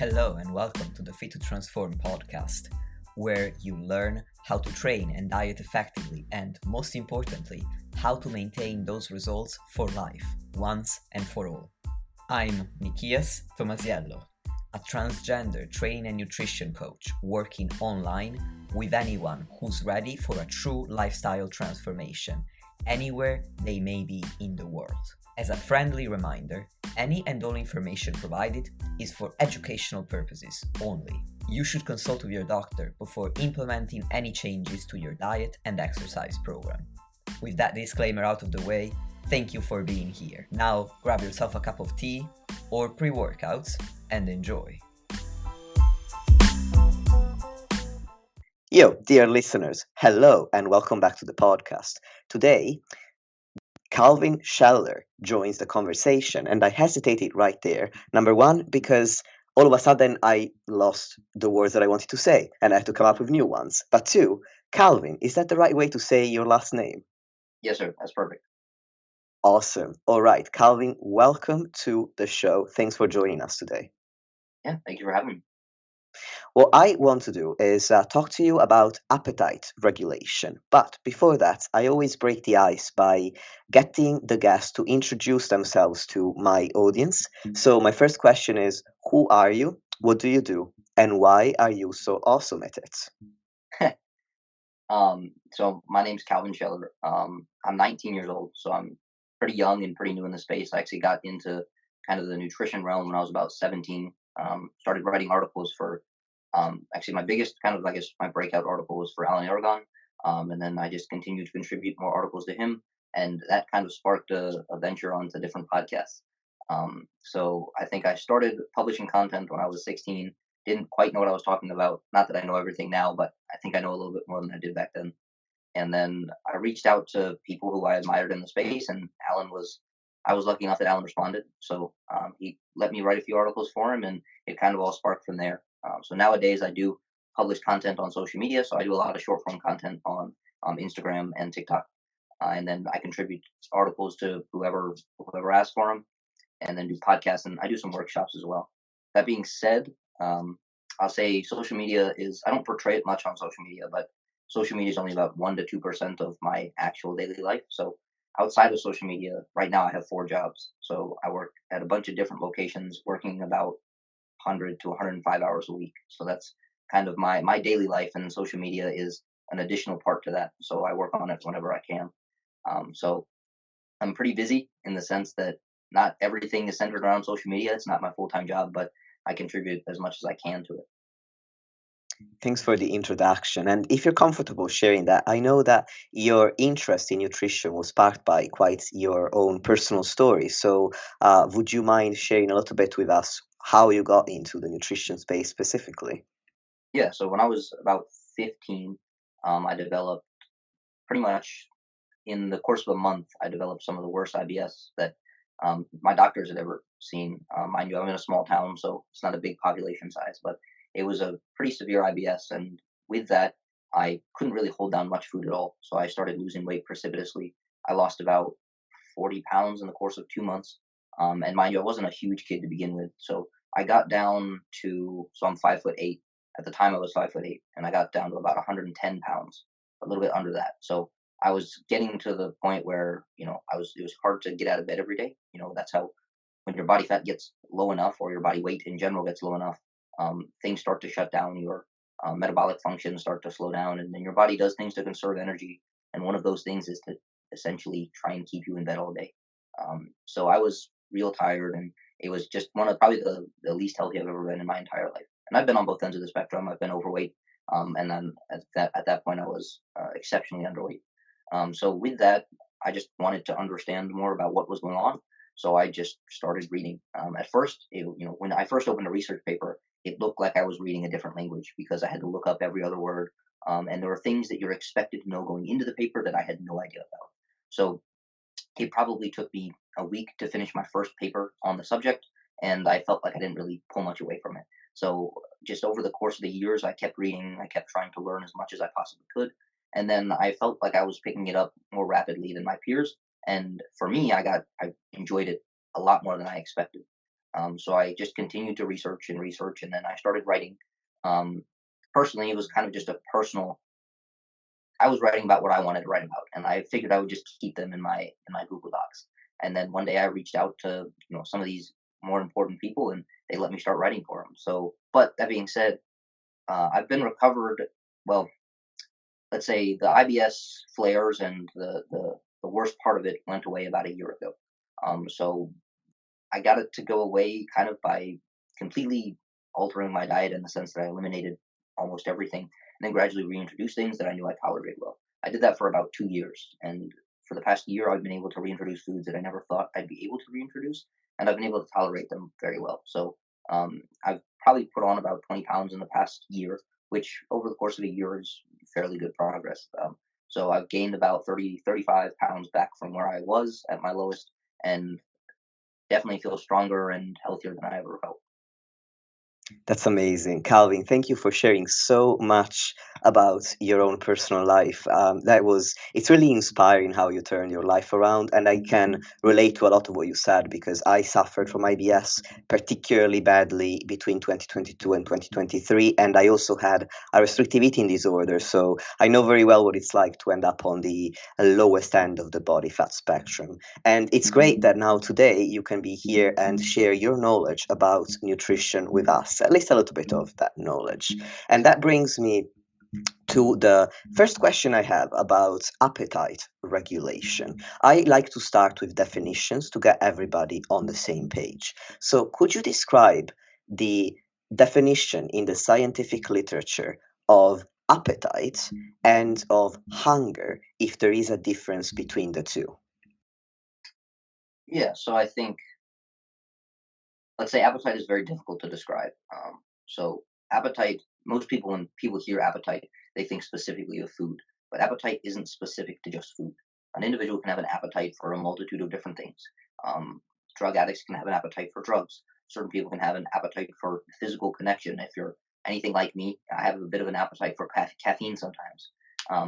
Hello and welcome to the Fit to Transform podcast, where you learn how to train and diet effectively and, most importantly, how to maintain those results for life, once and for all. I'm Nikias Tomasiello, a transgender training and nutrition coach working online with anyone who's ready for a true lifestyle transformation, anywhere they may be in the world. As a friendly reminder, any and all information provided is for educational purposes only. You should consult with your doctor before implementing any changes to your diet and exercise program. With that disclaimer out of the way, thank you for being here. Now grab yourself a cup of tea or pre-workouts and enjoy. Yo, dear listeners, hello and welcome back to the podcast. Today, Calvin Scheller joins the conversation, and I hesitated right there. Number one, because all of a sudden I lost the words that I wanted to say, and I have to come up with new ones. But two, Calvin, is that the right way to say your last name? Yes, sir. That's perfect. Awesome. All right, Calvin, welcome to the show. Thanks for joining us today. Yeah, thank you for having me. What I want to do is talk to you about appetite regulation. But before that, I always break the ice by getting the guests to introduce themselves to my audience. So, my first question is, who are you? What do you do? And why are you so awesome at it? So my name's Calvin Scheller. I'm 19 years old, so I'm pretty young and pretty new in the space. I actually got into kind of the nutrition realm when I was about 17. Started writing articles for, actually my biggest kind of, I guess, my breakout article was for Aragon. And then I just continued to contribute more articles to him. And that kind of sparked a venture onto different podcasts. So I think I started publishing content when I was 16. Didn't quite know what I was talking about. Not that I know everything now, but I think I know a little bit more than I did back then. And then I reached out to people who I admired in the space, and I was lucky enough that Alan responded. So he let me write a few articles for him, and it kind of all sparked from there. So nowadays I do publish content on social media. So I do a lot of short form content on Instagram and TikTok. And then I contribute articles to whoever asks for them, and then do podcasts, and I do some workshops as well. That being said, I'll say social media I don't portray it much on social media, but social media is only about 1 to 2% of my actual daily life. So outside of social media, right now I have 4 jobs. So I work at a bunch of different locations, working about 100 to 105 hours a week. So that's kind of my daily life, and social media is an additional part to that. So I work on it whenever I can. So I'm pretty busy in the sense that not everything is centered around social media. It's not my full-time job, but I contribute as much as I can to it. Thanks for the introduction. And if you're comfortable sharing that, I know that your interest in nutrition was sparked by quite your own personal story. So, would you mind sharing a little bit with us how you got into the nutrition space specifically? Yeah, so when I was about 15, I developed pretty much in the course of a month, I developed some of the worst IBS that my doctors had ever seen. Mind you, I'm in a small town, so it's not a big population size, but it was a pretty severe IBS. And with that, I couldn't really hold down much food at all. So I started losing weight precipitously. I lost about 40 pounds in the course of 2 months. And mind you, I wasn't a huge kid to begin with. So I got down so I'm 5'8". At the time I was 5'8", and I got down to about 110 pounds, a little bit under that. So I was getting to the point where, it was hard to get out of bed every day. That's how, when your body fat gets low enough, or your body weight in general gets low enough, things start to shut down. Your metabolic functions start to slow down, and then your body does things to conserve energy. And one of those things is to essentially try and keep you in bed all day. So I was real tired, and it was just one of probably the least healthy I've ever been in my entire life. And I've been on both ends of the spectrum. I've been overweight, and then at that point I was exceptionally underweight. So with that, I just wanted to understand more about what was going on. So I just started reading. At first, when I first opened a research paper, it looked like I was reading a different language because I had to look up every other word. And there were things that you're expected to know going into the paper that I had no idea about. So it probably took me a week to finish my first paper on the subject, and I felt like I didn't really pull much away from it. So just over the course of the years, I kept reading. I kept trying to learn as much as I possibly could. And then I felt like I was picking it up more rapidly than my peers. And for me, I enjoyed it a lot more than I expected. So I just continued to research and research, and then I started writing. Um, Personally, it was kind of just a personal. I was writing about what I wanted to write about, and I figured I would just keep them in my Google Docs. And then one day I reached out to some of these more important people, and they let me start writing for them. So, but that being said, I've been recovered. Well, let's say the IBS flares and the worst part of it went away about a year ago. So I got it to go away kind of by completely altering my diet in the sense that I eliminated almost everything and then gradually reintroduced things that I knew I tolerated well. I did that for about 2 years. And for the past year, I've been able to reintroduce foods that I never thought I'd be able to reintroduce. And I've been able to tolerate them very well. So I've probably put on about 20 pounds in the past year, which over the course of a year is fairly good progress. So I've gained about 30, 35 pounds back from where I was at my lowest. And definitely feel stronger and healthier than I ever felt. That's amazing. Calvin, thank you for sharing so much about your own personal life. It's really inspiring how you turned your life around. And I can relate to a lot of what you said because I suffered from IBS particularly badly between 2022 and 2023. And I also had a restrictive eating disorder. So I know very well what it's like to end up on the lowest end of the body fat spectrum. And it's great that now today you can be here and share your knowledge about nutrition with us, at least a little bit of that knowledge. And that brings me to the first question I have about appetite regulation. I like to start with definitions to get everybody on the same page. So, could you describe the definition in the scientific literature of appetite and of hunger, if there is a difference between the two? Yeah, so I think, let's say appetite is very difficult to describe. So appetite, most people, when people hear appetite, they think specifically of food, but appetite isn't specific to just food. An individual can have an appetite for a multitude of different things. Um, Drug addicts can have an appetite for drugs. Certain people can have an appetite for physical connection. If you're anything like me, I have a bit of an appetite for caffeine sometimes.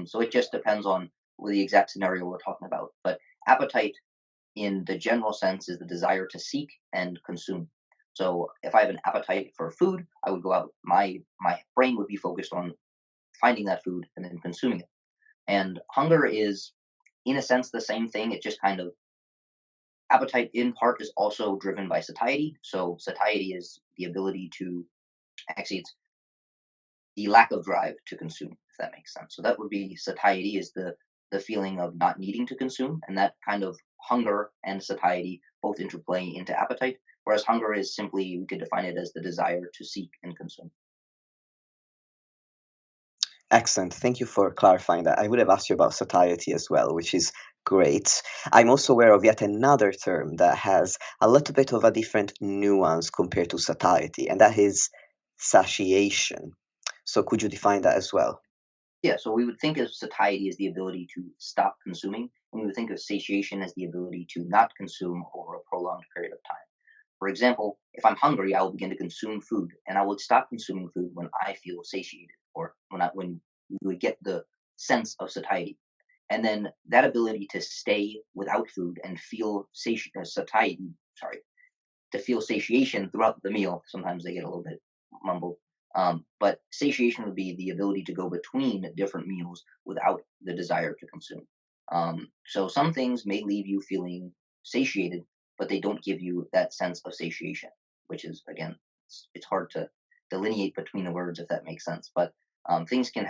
So it just depends on the exact scenario we're talking about. But appetite in the general sense is the desire to seek and consume. So if I have an appetite for food, I would go out. My brain would be focused on finding that food and then consuming it. And hunger is, in a sense, the same thing. It just kind of appetite in part is also driven by satiety. So satiety is the ability to actually it's the lack of drive to consume, if that makes sense. So that would be satiety is the feeling of not needing to consume, and that kind of hunger and satiety both interplay into appetite. Whereas hunger is simply we could define it as the desire to seek and consume. Excellent. Thank you for clarifying that. I would have asked you about satiety as well, which is great. I'm also aware of yet another term that has a little bit of a different nuance compared to satiety, and that is satiation. So could you define that as well? Yeah, so we would think of satiety as the ability to stop consuming, and we would think of satiation as the ability to not consume over a prolonged period of time. For example, if I'm hungry, I will begin to consume food, and I will stop consuming food when I feel satiated, or when we would get the sense of satiety. And then that ability to stay without food and feel satiety, sorry, to feel satiation throughout the meal. Sometimes they get a little bit mumbled. But satiation would be the ability to go between different meals without the desire to consume. So some things may leave you feeling satiated, but they don't give you that sense of satiation, which is, again, it's hard to delineate between the words if that makes sense. But things can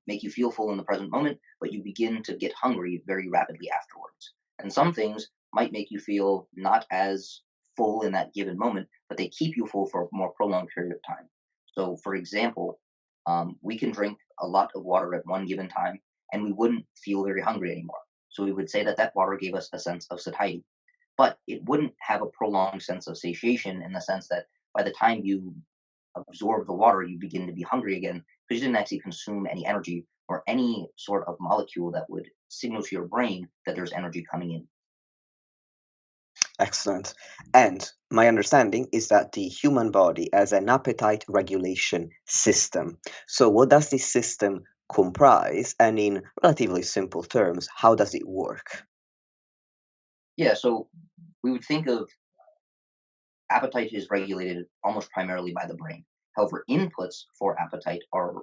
make you feel full in the present moment, but you begin to get hungry very rapidly afterwards. And some things might make you feel not as full in that given moment, but they keep you full for a more prolonged period of time. So, for example, we can drink a lot of water at one given time, and we wouldn't feel very hungry anymore. So we would say that that water gave us a sense of satiety, but it wouldn't have a prolonged sense of satiation in the sense that by the time you absorb the water, you begin to be hungry again because you didn't actually consume any energy or any sort of molecule that would signal to your brain that there's energy coming in. Excellent. And my understanding is that the human body has an appetite regulation system. So, what does this system comprise? And in relatively simple terms, how does it work? Yeah, so we would think of appetite is regulated almost primarily by the brain. However, inputs for appetite are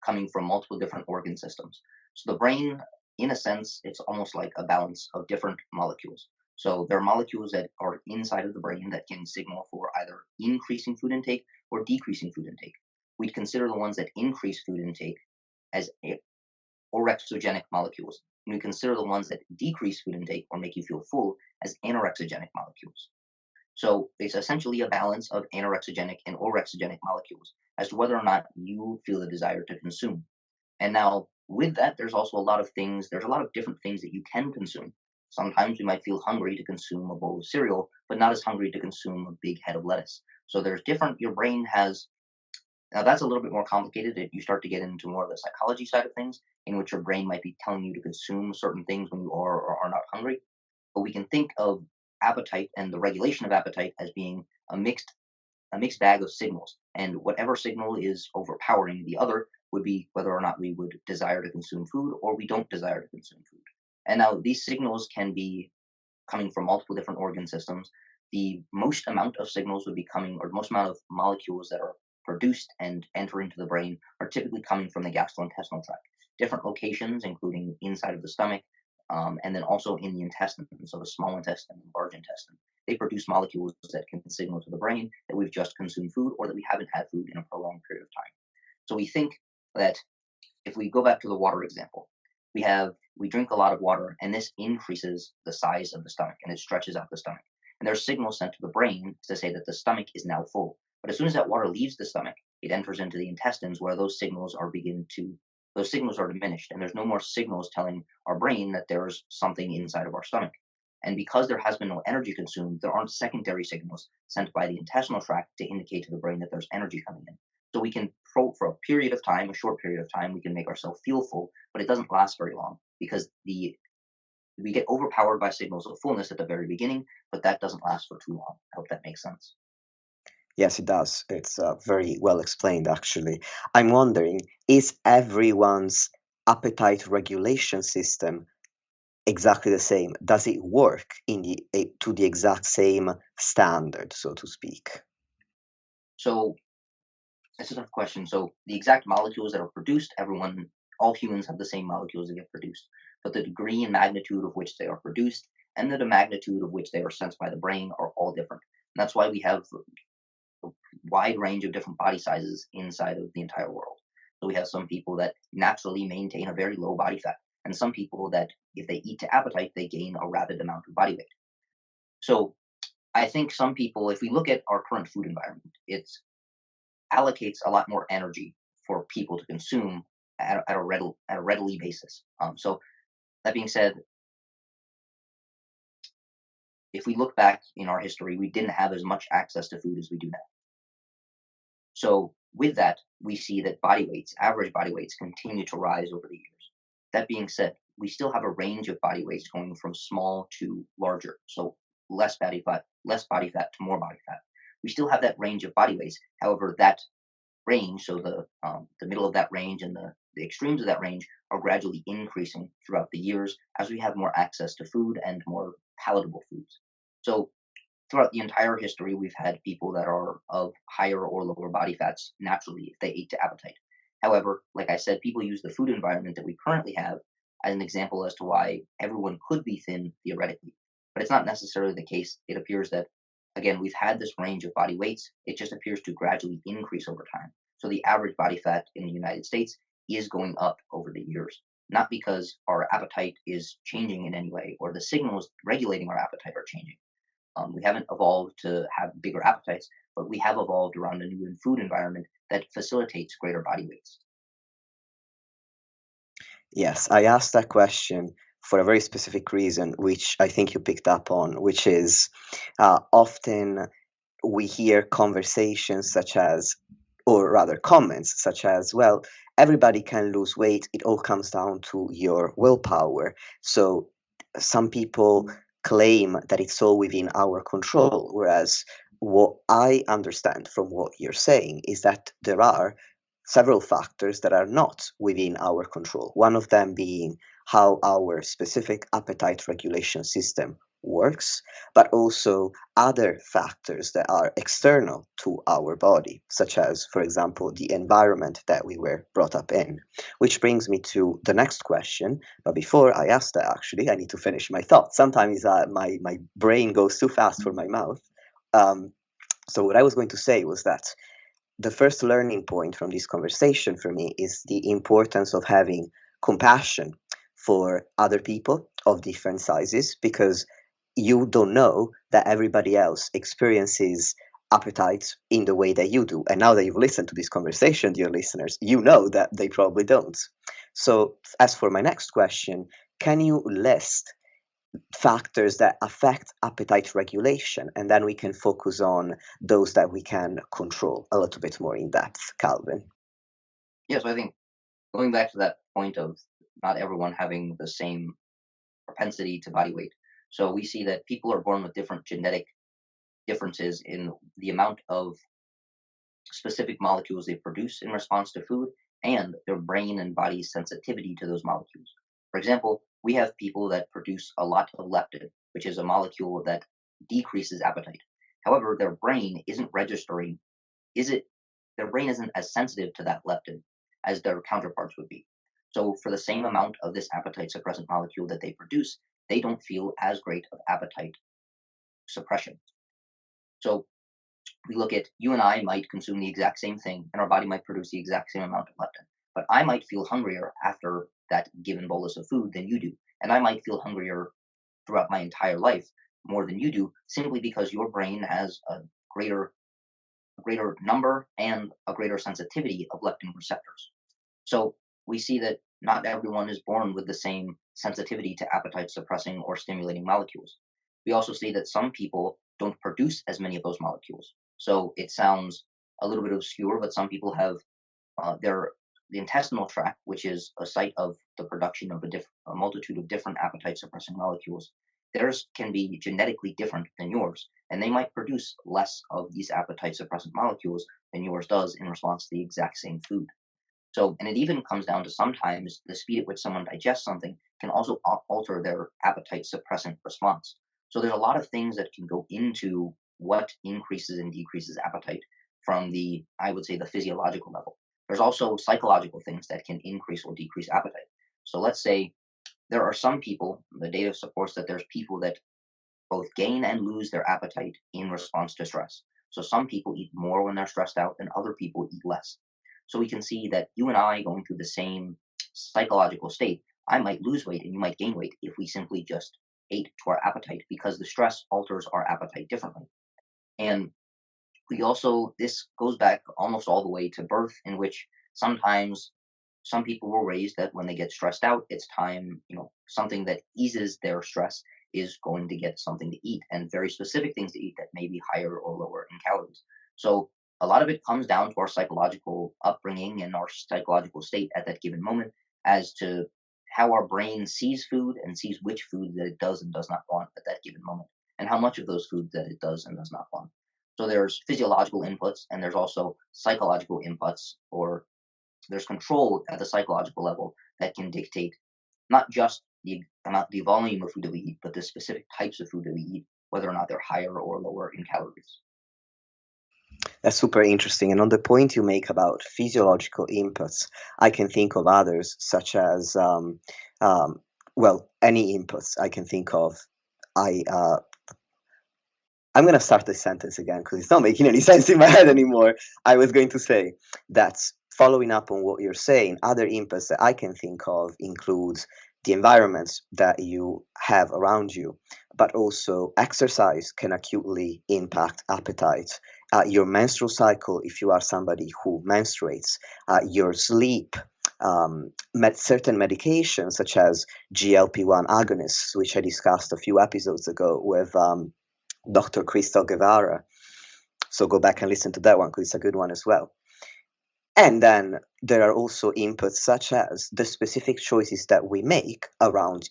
coming from multiple different organ systems. So the brain, in a sense, it's almost like a balance of different molecules. So there are molecules that are inside of the brain that can signal for either increasing food intake or decreasing food intake. We'd consider the ones that increase food intake as orexogenic molecules. And we consider the ones that decrease food intake or make you feel full as anorexogenic molecules. So it's essentially a balance of anorexogenic and orexogenic molecules as to whether or not you feel the desire to consume. And now with that, there's also a lot of things, there's a lot of different things that you can consume. Sometimes we might feel hungry to consume a bowl of cereal, but not as hungry to consume a big head of lettuce. So there's different, your brain has, now that's a little bit more complicated. You start to get into more of the psychology side of things, in which your brain might be telling you to consume certain things when you are or are not hungry. But we can think of appetite and the regulation of appetite as being a mixed bag of signals, and whatever signal is overpowering the other would be whether or not we would desire to consume food or we don't desire to consume food. And now these signals can be coming from multiple different organ systems. The most amount of signals would be coming, or the most amount of molecules that are produced and enter into the brain are typically coming from the gastrointestinal tract. Different locations, including inside of the stomach, and then also in the intestine, so the small intestine and large intestine. They produce molecules that can signal to the brain that we've just consumed food or that we haven't had food in a prolonged period of time. So we think that if we go back to the water example, we drink a lot of water, and this increases the size of the stomach and it stretches out the stomach. And there's signals sent to the brain to say that the stomach is now full. But as soon as that water leaves the stomach, it enters into the intestines where those signals are diminished, and there's no more signals telling our brain that there's something inside of our stomach. And because there has been no energy consumed, there aren't secondary signals sent by the intestinal tract to indicate to the brain that there's energy coming in. So we can, for a period of time, a short period of time, we can make ourselves feel full, but it doesn't last very long because we get overpowered by signals of fullness at the very beginning, but that doesn't last for too long. I hope that makes sense. Yes, it does. It's very well explained, actually. I'm wondering, is everyone's appetite regulation system exactly the same? Does it work to the exact same standard, so to speak? So that's a tough question. So the exact molecules that are produced, all humans have the same molecules that get produced, but the degree and magnitude of which they are produced and the magnitude of which they are sensed by the brain are all different. And that's why we have a wide range of different body sizes inside of the entire world. So we have some people that naturally maintain a very low body fat, and some people that, if they eat to appetite, they gain a rapid amount of body weight. So I think some people, if we look at our current food environment, it allocates a lot more energy for people to consume at a readily basis. So that being said, if we look back in our history, we didn't have as much access to food as we do now. So with that, we see that average body weights, continue to rise over the years. That being said, we still have a range of body weights going from small to larger. So less body fat to more body fat. We still have that range of body weights. However, that range, so the middle of that range and the extremes of that range are gradually increasing throughout the years as we have more access to food and more palatable foods. So throughout the entire history, we've had people that are of higher or lower body fats naturally if they ate to appetite. However, like I said, people use the food environment that we currently have as an example as to why everyone could be thin theoretically. But it's not necessarily the case. It appears that, again, we've had this range of body weights. It just appears to gradually increase over time. So the average body fat in the United States is going up over the years, not because our appetite is changing in any way or the signals regulating our appetite are changing. We haven't evolved to have bigger appetites, but we have evolved around a new food environment that facilitates greater body weights. Yes, I asked that question for a very specific reason, which I think you picked up on, which is often we hear conversations such as, or rather comments such as, well, everybody can lose weight. It all comes down to your willpower. So some people claim that it's all within our control, whereas what I understand from what you're saying is that there are several factors that are not within our control. One of them being how our specific appetite regulation system works, but also other factors that are external to our body, such as, for example, the environment that we were brought up in. Which brings me to the next question. But before I ask that, actually, I need to finish my thought. Sometimes my brain goes too fast for my mouth. Um, so, what I was going to say was that the first learning point from this conversation for me is the importance of having compassion for other people of different sizes, because you don't know that everybody else experiences appetite in the way that you do. And now that you've listened to this conversation, dear listeners, you know that they probably don't. So, as for my next question, can you list factors that affect appetite regulation, and then we can focus on those that we can control a little bit more in depth, Calvin? Yeah, so I think going back to that point of not everyone having the same propensity to body weight. So we see that people are born with different genetic differences in the amount of specific molecules they produce in response to food and their brain and body's sensitivity to those molecules. For example, we have people that produce a lot of leptin, which is a molecule that decreases appetite. However, their brain isn't registering, is it their brain isn't as sensitive to that leptin as their counterparts would be. So for the same amount of this appetite suppressant molecule that they produce, they don't feel as great of appetite suppression. So we look at you and I might consume the exact same thing, and our body might produce the exact same amount of leptin. But I might feel hungrier after that given bolus of food than you do. And I might feel hungrier throughout my entire life more than you do, simply because your brain has a greater number and a greater sensitivity of leptin receptors. So we see that not everyone is born with the same sensitivity to appetite suppressing or stimulating molecules. We also see that some people don't produce as many of those molecules. So it sounds a little bit obscure, but some people have their the intestinal tract, which is a site of the production of a multitude of different appetite suppressing molecules. Theirs can be genetically different than yours, and they might produce less of these appetite suppressant molecules than yours does in response to the exact same food. So, and it even comes down to sometimes the speed at which someone digests something can also alter their appetite suppressant response. So, there's a lot of things that can go into what increases and decreases appetite from I would say, the physiological level. There's also psychological things that can increase or decrease appetite. So, let's say there are some people, the data supports that there's people that both gain and lose their appetite in response to stress. So some people eat more when they're stressed out and other people eat less. So we can see that you and I going through the same psychological state, I might lose weight and you might gain weight if we simply just ate to our appetite, because the stress alters our appetite differently. And we also, this goes back almost all the way to birth, in which sometimes some people were raised that when they get stressed out, it's time, something that eases their stress is going to get something to eat, and very specific things to eat that may be higher or lower in calories. So a lot of it comes down to our psychological upbringing and our psychological state at that given moment, as to how our brain sees food and sees which food that it does and does not want at that given moment, and how much of those foods that it does and does not want. So there's physiological inputs and there's also psychological inputs, or there's control at the psychological level that can dictate not just the volume of food that we eat, but the specific types of food that we eat, whether or not they're higher or lower in calories. That's super interesting. And on the point you make about physiological inputs, I can think of others, such as, well, any inputs I can think of. I I'm going to start this sentence again because it's not making any sense in my head anymore. I was going to say that, following up on what you're saying, other inputs that I can think of include the environments that you have around you, but also exercise can acutely impact appetite. Your menstrual cycle, if you are somebody who menstruates, your sleep, certain medications such as GLP-1 agonists, which I discussed a few episodes ago with Dr. Crystal Guevara. So go back and listen to that one because it's a good one as well. And then there are also inputs such as the specific choices that we make around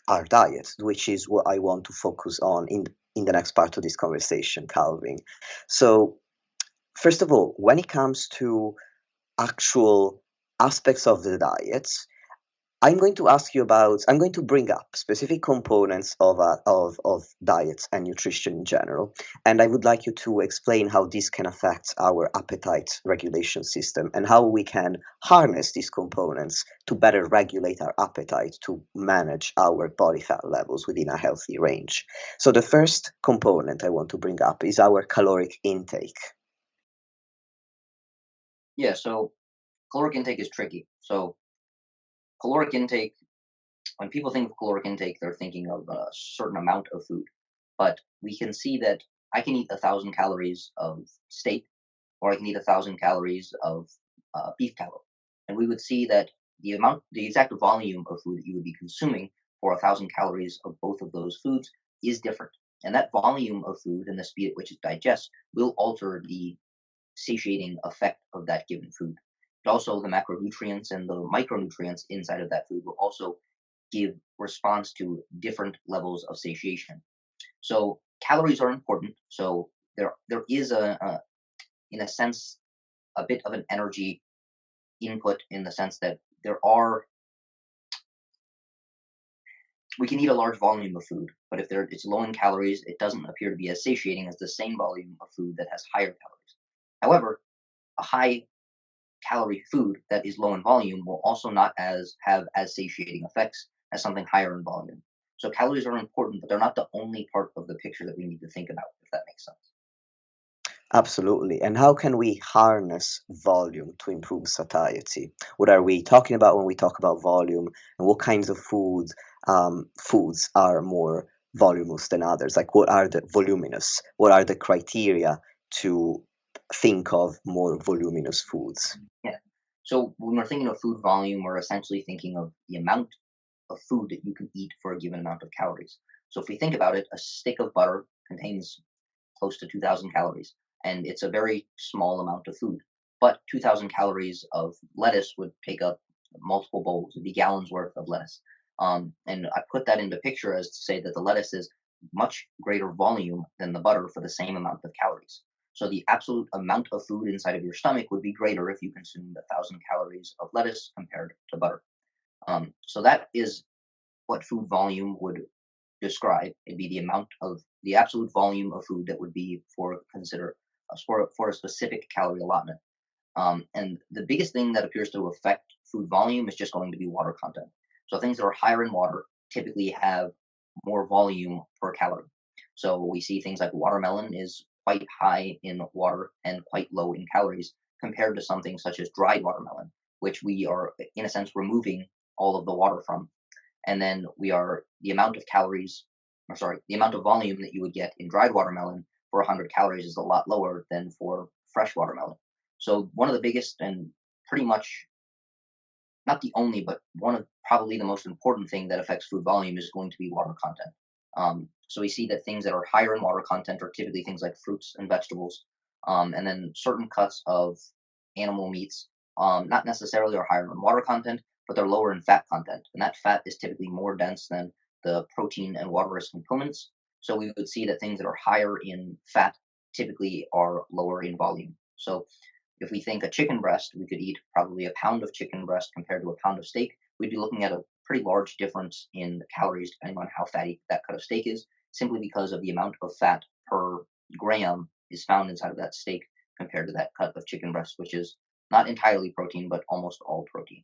our diet, which is what I want to focus on in the next part of this conversation, Calvin. So first of all, when it comes to actual aspects of the diet, I'm going to bring up specific components of diet and nutrition in general, and I would like you to explain how this can affect our appetite regulation system and how we can harness these components to better regulate our appetite to manage our body fat levels within a healthy range. So the first component I want to bring up is our caloric intake. Yeah, so caloric intake is tricky. So caloric intake, when people think of caloric intake, they're thinking of a certain amount of food. But we can see that I can eat 1,000 calories of steak, or I can eat 1,000 calories of beef tallow, and we would see that the exact volume of food that you would be consuming for 1,000 calories of both of those foods is different. And that volume of food and the speed at which it digests will alter the satiating effect of that given food. But also, the macronutrients and the micronutrients inside of that food will also give response to different levels of satiation. So calories are important. So there is in a sense a bit of an energy input in the sense that there are we can eat a large volume of food, but if it's low in calories, it doesn't appear to be as satiating as the same volume of food that has higher calories. However, a high calorie food that is low in volume will also not as have as satiating effects as something higher in volume. So calories are important, but they're not the only part of the picture that we need to think about, if that makes sense. Absolutely. And how can we harness volume to improve satiety? What are we talking about when we talk about volume, and what kinds of foods are more voluminous than others? Like, what are the voluminous? What are the criteria to think of more voluminous foods? Yeah. So when we're thinking of food volume, we're essentially thinking of the amount of food that you can eat for a given amount of calories. So if we think about it, a stick of butter contains close to 2,000 calories, and it's a very small amount of food. But 2,000 calories of lettuce would take up multiple bowls, it'd be gallons worth of lettuce. And I put that into picture as to say that the lettuce is much greater volume than the butter for the same amount of calories. So the absolute amount of food inside of your stomach would be greater if you consumed 1,000 calories of lettuce compared to butter. So that is what food volume would describe. It'd be the amount of the absolute volume of food that would be for a specific calorie allotment. And the biggest thing that appears to affect food volume is just going to be water content. So things that are higher in water typically have more volume per calorie. So we see things like watermelon is quite high in water and quite low in calories compared to something such as dried watermelon, which we are, in a sense, removing all of the water from. And then the amount of calories, or sorry, the amount of volume that you would get in dried watermelon for 100 calories is a lot lower than for fresh watermelon. So one of the biggest and pretty much not the only, but one of probably the most important thing that affects food volume is going to be water content. So we see that things that are higher in water content are typically things like fruits and vegetables, and then certain cuts of animal meats, not necessarily are higher in water content, but they're lower in fat content, and that fat is typically more dense than the protein and water-rich components. So we would see that things that are higher in fat typically are lower in volume. So if we think a chicken breast, we could eat probably a pound of chicken breast compared to a pound of steak. We'd be looking at a pretty large difference in the calories depending on how fatty that cut of steak is, simply because of the amount of fat per gram is found inside of that steak compared to that cut of chicken breast, which is not entirely protein, but almost all protein.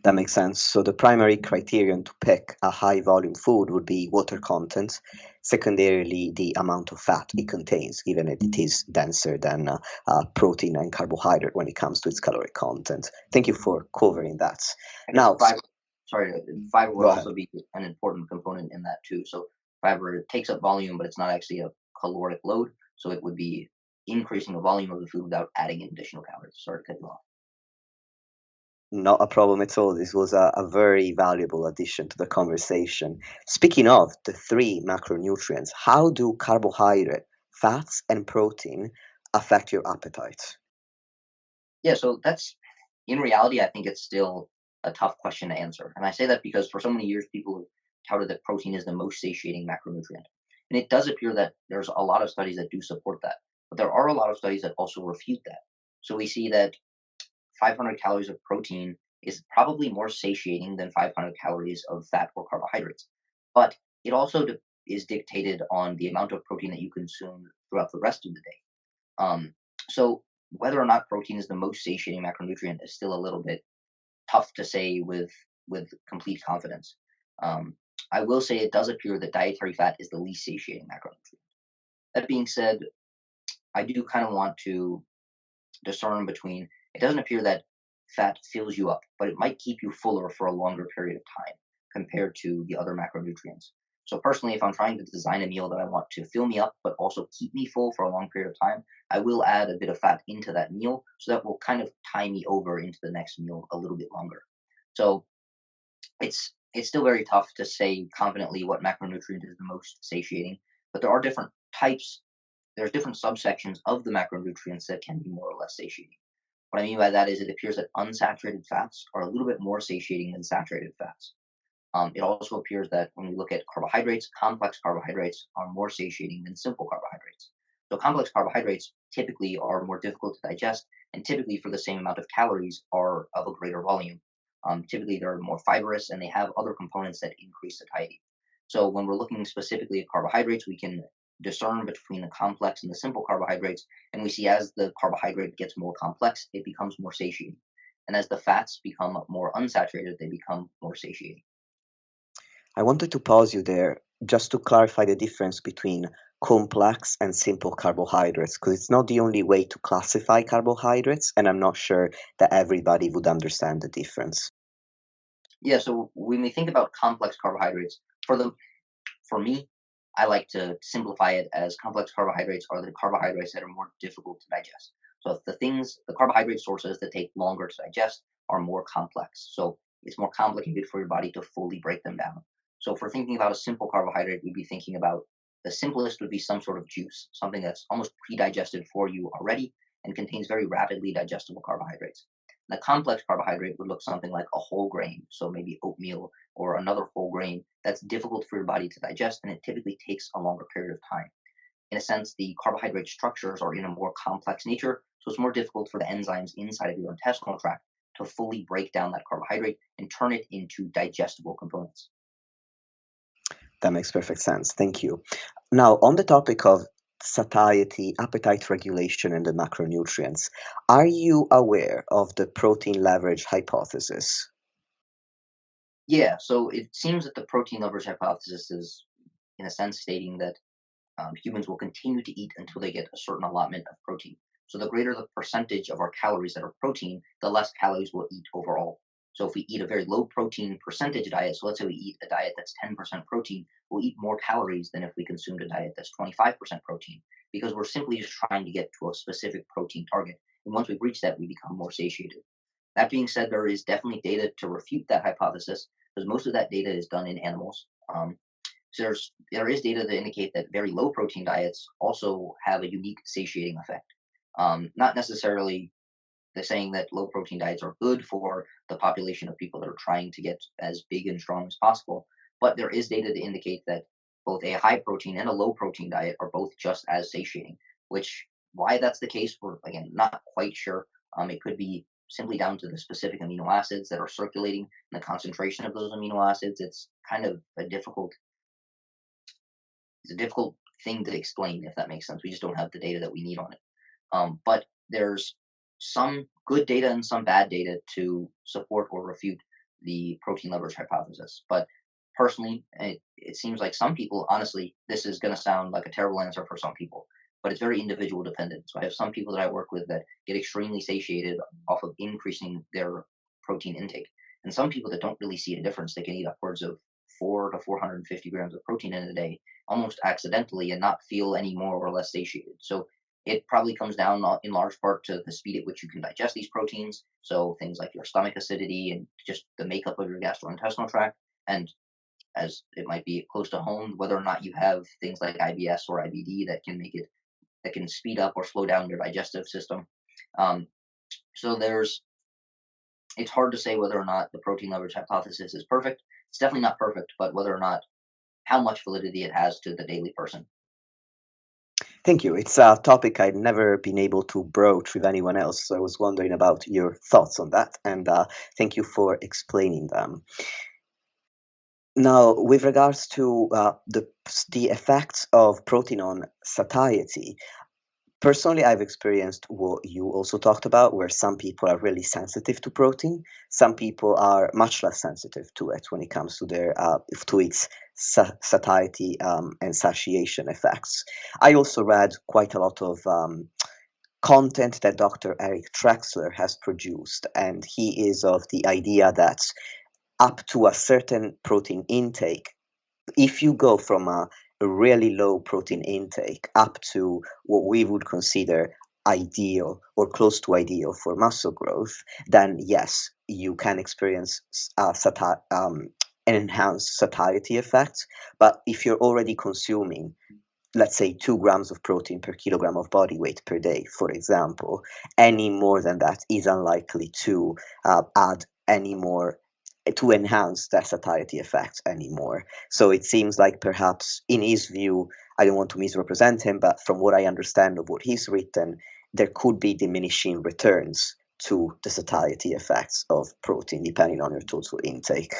That makes sense. So the primary criterion to pick a high volume food would be water content. Secondarily, the amount of fat it contains, given that it is denser than protein and carbohydrate when it comes to its caloric content. Thank you for covering that. I guess Now, fiber would go ahead. also be an important component in that too. So fiber takes up volume, but it's not actually a caloric load. So it would be increasing the volume of the food without adding in additional calories. Sorry to cut you off. Not a problem at all. This was a very valuable addition to the conversation. Speaking of the three macronutrients, how do carbohydrate, fats, and protein affect your appetite? Yeah, so that's in reality, I think it's still a tough question to answer. And I say that because for so many years, people have touted that protein is the most satiating macronutrient. And it does appear that there's a lot of studies that do support that. But there are a lot of studies that also refute that. So we see that 500 calories of protein is probably more satiating than 500 calories of fat or carbohydrates. But it also is dictated on the amount of protein that you consume throughout the rest of the day. Um, so whether or not protein is the most satiating macronutrient is still a little bit tough to say with complete confidence. Um, I will say it does appear that dietary fat is the least satiating macronutrient. That being said, I do kind of want to discern between, it doesn't appear that fat fills you up, but it might keep you fuller for a longer period of time compared to the other macronutrients. So personally, if I'm trying to design a meal that I want to fill me up but also keep me full for a long period of time, I will add a bit of fat into that meal so that will kind of tie me over into the next meal a little bit longer. So it's still very tough to say confidently what macronutrient is the most satiating, but there are different types. There's different subsections of the macronutrients that can be more or less satiating. What I mean by that is it appears that unsaturated fats are a little bit more satiating than saturated fats. It also appears that when we look at carbohydrates, complex carbohydrates are more satiating than simple carbohydrates. So complex carbohydrates typically are more difficult to digest, and typically for the same amount of calories are of a greater volume. Typically they're more fibrous and they have other components that increase satiety. So when we're looking specifically at carbohydrates, we can discern between the complex and the simple carbohydrates, and we see as the carbohydrate gets more complex, it becomes more satiating. And as the fats become more unsaturated, they become more satiating. I wanted to pause you there just to clarify the difference between complex and simple carbohydrates, because it's not the only way to classify carbohydrates, and I'm not sure that everybody would understand the difference. Yeah, so when we think about complex carbohydrates, for me, I like to simplify it as complex carbohydrates are the carbohydrates that are more difficult to digest. So if the carbohydrate sources that take longer to digest are more complex. So it's more complicated for your body to fully break them down. So if we're thinking about a simple carbohydrate, we'd be thinking about the simplest would be some sort of juice, something that's almost pre-digested for you already and contains very rapidly digestible carbohydrates. And a complex carbohydrate would look something like a whole grain, so maybe oatmeal or another whole grain that's difficult for your body to digest, and it typically takes a longer period of time. In a sense, the carbohydrate structures are in a more complex nature, so it's more difficult for the enzymes inside of your intestinal tract to fully break down that carbohydrate and turn it into digestible components. That makes perfect sense. Thank you. Now, on the topic of satiety, appetite regulation, and the macronutrients, are you aware of the protein leverage hypothesis? Yeah, so it seems that the protein leverage hypothesis is, in a sense, stating that humans will continue to eat until they get a certain allotment of protein. So the greater the percentage of our calories that are protein, the less calories we'll eat overall. So if we eat a very low protein percentage diet, so let's say we eat a diet that's 10% protein, we'll eat more calories than if we consumed a diet that's 25% protein, because we're simply just trying to get to a specific protein target. And once we've reached that, we become more satiated. That being said, there is definitely data to refute that hypothesis because most of that data is done in animals. So there is data to indicate that very low protein diets also have a unique satiating effect. Not necessarily the saying that low protein diets are good for the population of people that are trying to get as big and strong as possible, but there is data to indicate that both a high protein and a low protein diet are both just as satiating. Which why that's the case, we're again not quite sure. It could be simply down to the specific amino acids that are circulating and the concentration of those amino acids. It's kind of a difficult thing to explain, if that makes sense. We just don't have the data that we need on it. But there's some good data and some bad data to support or refute the protein leverage hypothesis. But personally, it seems like some people, honestly, this is going to sound like a terrible answer for some people, but it's very individual dependent. So I have some people that I work with that get extremely satiated off of increasing their protein intake, and some people that don't really see a difference. They can eat upwards of 400 to 450 grams of protein in a day almost accidentally and not feel any more or less satiated. So it probably comes down in large part to the speed at which you can digest these proteins. So things like your stomach acidity and just the makeup of your gastrointestinal tract. And as it might be close to home, whether or not you have things like IBS or IBD that can speed up or slow down your digestive system. Um, so it's hard to say whether or not the protein leverage hypothesis is perfect. It's definitely not perfect, but whether or not how much validity it has to the daily person. Thank you. It's a topic I'd never been able to broach with anyone else, so I was wondering about your thoughts on that, and thank you for explaining them. Now, with regards to the effects of protein on satiety, personally, I've experienced what you also talked about, where some people are really sensitive to protein. Some people are much less sensitive to it when it comes to their to its satiety and satiation effects. I also read quite a lot of content that Dr. Eric Trexler has produced, and he is of the idea that up to a certain protein intake, if you go from a really low protein intake up to what we would consider ideal or close to ideal for muscle growth, then yes, you can experience an enhanced satiety effect. But if you're already consuming, let's say, 2 grams of protein per kilogram of body weight per day, for example, any more than that is unlikely to add any more to enhance that satiety effect anymore. So it seems like perhaps in his view, I don't want to misrepresent him, but from what I understand of what he's written, there could be diminishing returns to the satiety effects of protein depending on your total intake.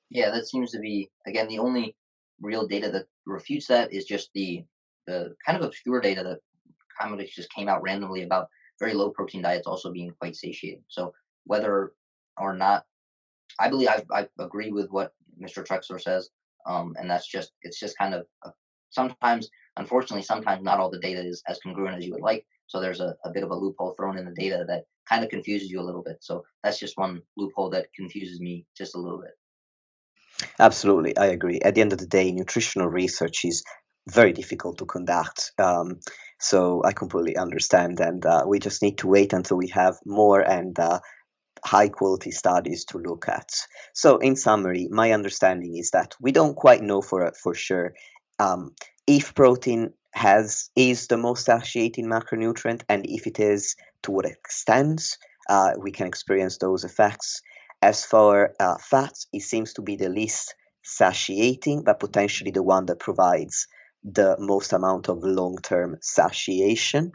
Yeah, that seems to be again the only real data that refutes that is just the kind of obscure data that kind of just came out randomly about very low protein diets also being quite satiating. So whether or not I believe I agree with what Mr. Trexler says, and that's just it's just kind of sometimes, unfortunately, sometimes not all the data is as congruent as you would like. So there's a bit of a loophole thrown in the data that kind of confuses you a little bit. So that's just one loophole that confuses me just a little bit. Absolutely, I agree. At the end of the day, nutritional research is very difficult to conduct. So I completely understand, and we just need to wait until we have more and high quality studies to look at. So, in summary, my understanding is that we don't quite know for sure um, if protein has is the most satiating macronutrient, and if it is, to what extent we can experience those effects. As for fats, it seems to be the least satiating, but potentially the one that provides the most amount of long-term satiation.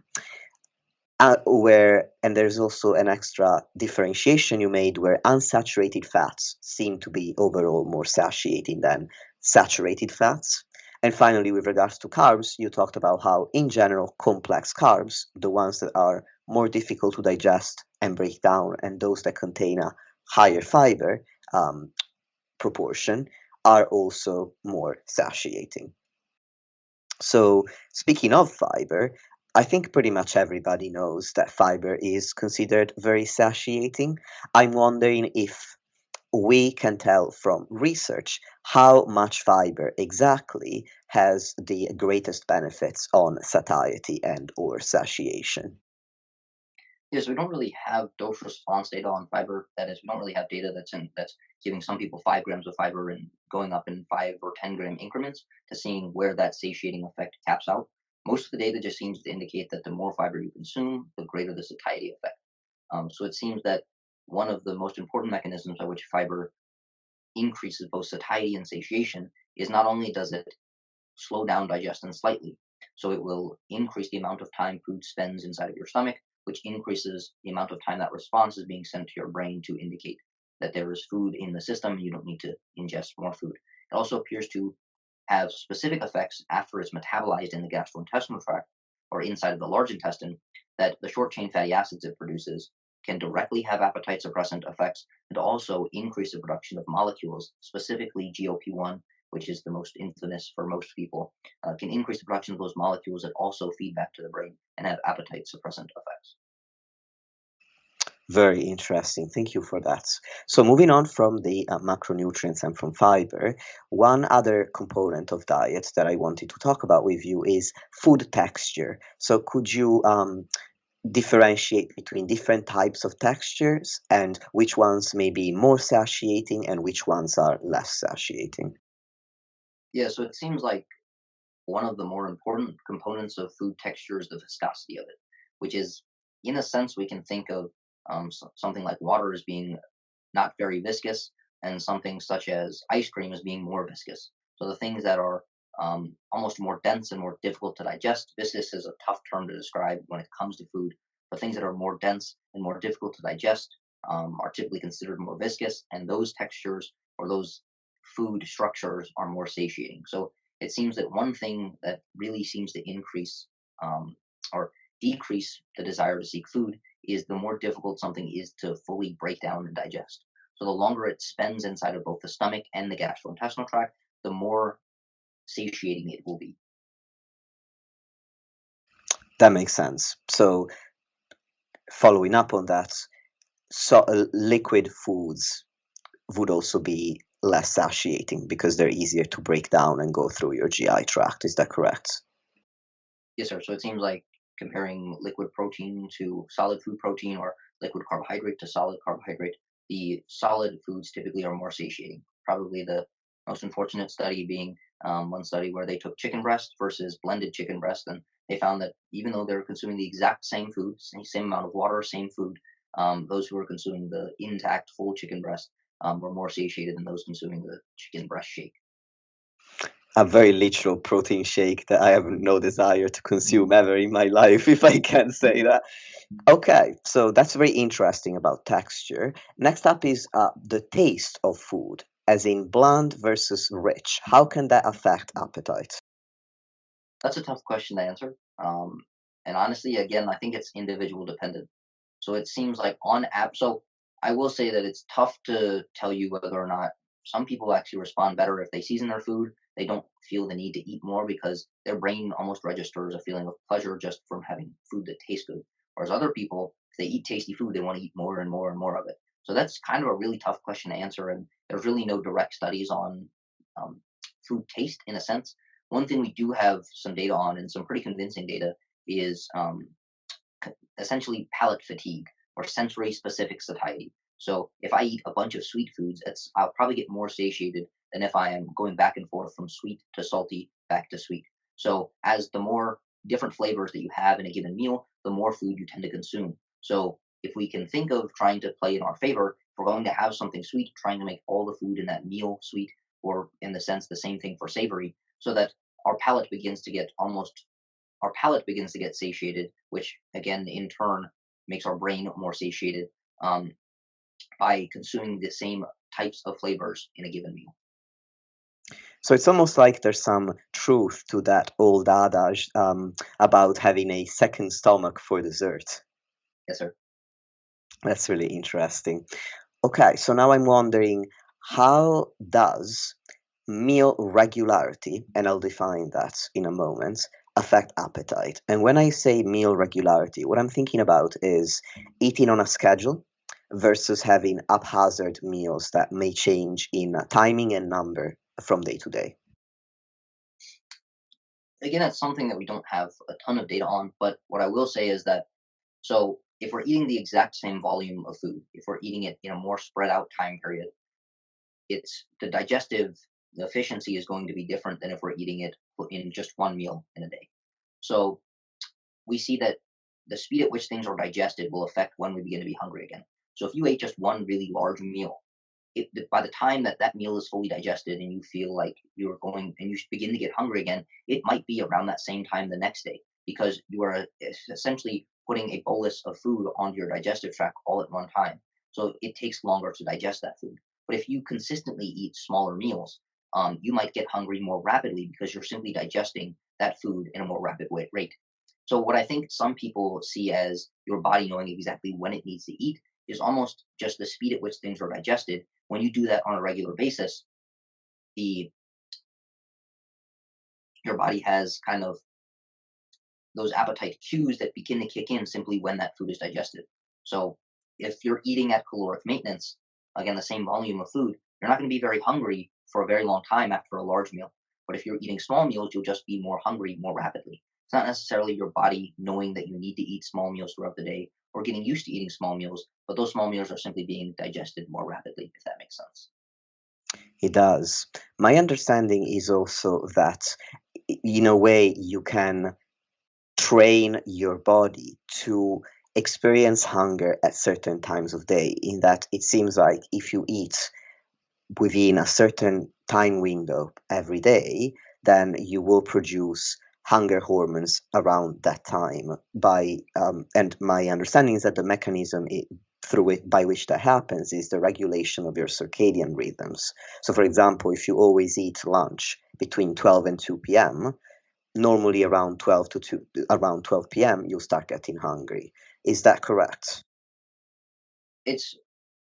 Where and there's also an extra differentiation you made where unsaturated fats seem to be overall more satiating than saturated fats. And finally, with regards to carbs, you talked about how, in general, complex carbs, the ones that are more difficult to digest and break down, and those that contain a higher fiber proportion, are also more satiating. So, speaking of fiber, I think pretty much everybody knows that fiber is considered very satiating. I'm wondering if we can tell from research how much fiber exactly has the greatest benefits on satiety and or satiation. Yes, we don't really have dose response data on fiber. That is, we don't really have data that's giving some people 5 grams of fiber and going up in 5 or 10 gram increments to seeing where that satiating effect caps out. Most of the data just seems to indicate that the more fiber you consume, the greater the satiety effect. So it seems that one of the most important mechanisms by which fiber increases both satiety and satiation is not only does it slow down digestion slightly. So it will increase the amount of time food spends inside of your stomach, which increases the amount of time that response is being sent to your brain to indicate that there is food in the system and you don't need to ingest more food. It also appears to have specific effects after it's metabolized in the gastrointestinal tract or inside of the large intestine, that the short chain fatty acids it produces can directly have appetite suppressant effects and also increase the production of molecules, specifically GLP-1, which is the most infamous for most people, can increase the production of those molecules that also feed back to the brain and have appetite suppressant effects. Very interesting. Thank you for that. So, moving on from the macronutrients and from fiber, one other component of diet that I wanted to talk about with you is food texture. So, could you differentiate between different types of textures and which ones may be more satiating and which ones are less satiating? Yeah, so it seems like one of the more important components of food texture is the viscosity of it, which is, in a sense, we can think of something like water as being not very viscous, and something such as ice cream as being more viscous. So the things that are almost more dense and more difficult to digest. Viscous is a tough term to describe when it comes to food, but things that are more dense and more difficult to digest are typically considered more viscous, and those textures or those food structures are more satiating. So it seems that one thing that really seems to increase or decrease the desire to seek food is the more difficult something is to fully break down and digest. So the longer it spends inside of both the stomach and the gastrointestinal tract, the more satiating it will be. That makes sense. So, following up on that, so liquid foods would also be less satiating because they're easier to break down and go through your GI tract. Is that correct? Yes, sir. So it seems like comparing liquid protein to solid food protein or liquid carbohydrate to solid carbohydrate, the solid foods typically are more satiating. Probably the most unfortunate study being one study where they took chicken breast versus blended chicken breast, and they found that even though they were consuming the exact same food, same amount of water, same food, those who were consuming the intact full chicken breast were more satiated than those consuming the chicken breast shake. A very literal protein shake that I have no desire to consume ever in my life, if I can say that. Okay, so that's very interesting about texture. Next up is the taste of food, as in bland versus rich. How can that affect appetite? That's a tough question to answer. And honestly, again, I think it's individual dependent. So it seems like on app. So I will say that it's tough to tell you whether or not some people actually respond better if they season their food. They don't feel the need to eat more because their brain almost registers a feeling of pleasure just from having food that tastes good. Whereas other people, if they eat tasty food, they want to eat more and more and more of it. So that's kind of a really tough question to answer. And there's really no direct studies on um, food taste in a sense. One thing we do have some data on, and some pretty convincing data, is essentially palate fatigue or sensory specific satiety. So if I eat a bunch of sweet foods, I'll probably get more satiated than if I am going back and forth from sweet to salty back to sweet. So as the more different flavors that you have in a given meal, the more food you tend to consume. So if we can think of trying to play in our favor, if we're going to have something sweet, trying to make all the food in that meal sweet, or in the sense the same thing for savory, so that our palate begins to get almost our palate begins to get satiated, which again, in turn, makes our brain more satiated um, by consuming the same types of flavors in a given meal. So it's almost like there's some truth to that old adage about having a second stomach for dessert. Yes, sir. That's really interesting. Okay, so now I'm wondering, how does meal regularity, and I'll define that in a moment, affect appetite? And when I say meal regularity, what I'm thinking about is eating on a schedule versus having haphazard meals that may change in timing and number from day to day. Again, that's something that we don't have a ton of data on, but what I will say is that so if we're eating the exact same volume of food, if we're eating it in a more spread out time period, it's the digestive efficiency is going to be different than if we're eating it in just one meal in a day. So we see that the speed at which things are digested will affect when we begin to be hungry again. So if you ate just one really large meal, by the time that that meal is fully digested and you feel like you're going and you begin to get hungry again, it might be around that same time the next day because you are essentially putting a bolus of food onto your digestive tract all at one time. So it takes longer to digest that food. But if you consistently eat smaller meals, you might get hungry more rapidly because you're simply digesting that food in a more rapid rate. So what I think some people see as your body knowing exactly when it needs to eat is almost just the speed at which things are digested. When you do that on a regular basis, the your body has kind of those appetite cues that begin to kick in simply when that food is digested. So if you're eating at caloric maintenance, again the same volume of food, you're not going to be very hungry for a very long time after a large meal. But if you're eating small meals, you'll just be more hungry more rapidly. It's not necessarily your body knowing that you need to eat small meals throughout the day or getting used to eating small meals, but those small meals are simply being digested more rapidly, if that makes sense. It does. My understanding is also that, in a way, you can train your body to experience hunger at certain times of day, in that it seems like if you eat within a certain time window every day, then you will produce hunger hormones around that time. And my understanding is that the mechanism through it by which that happens is the regulation of your circadian rhythms. So, for example, if you always eat lunch between 12 and 2 p.m., normally around 12 p.m., you'll start getting hungry. Is that correct? It's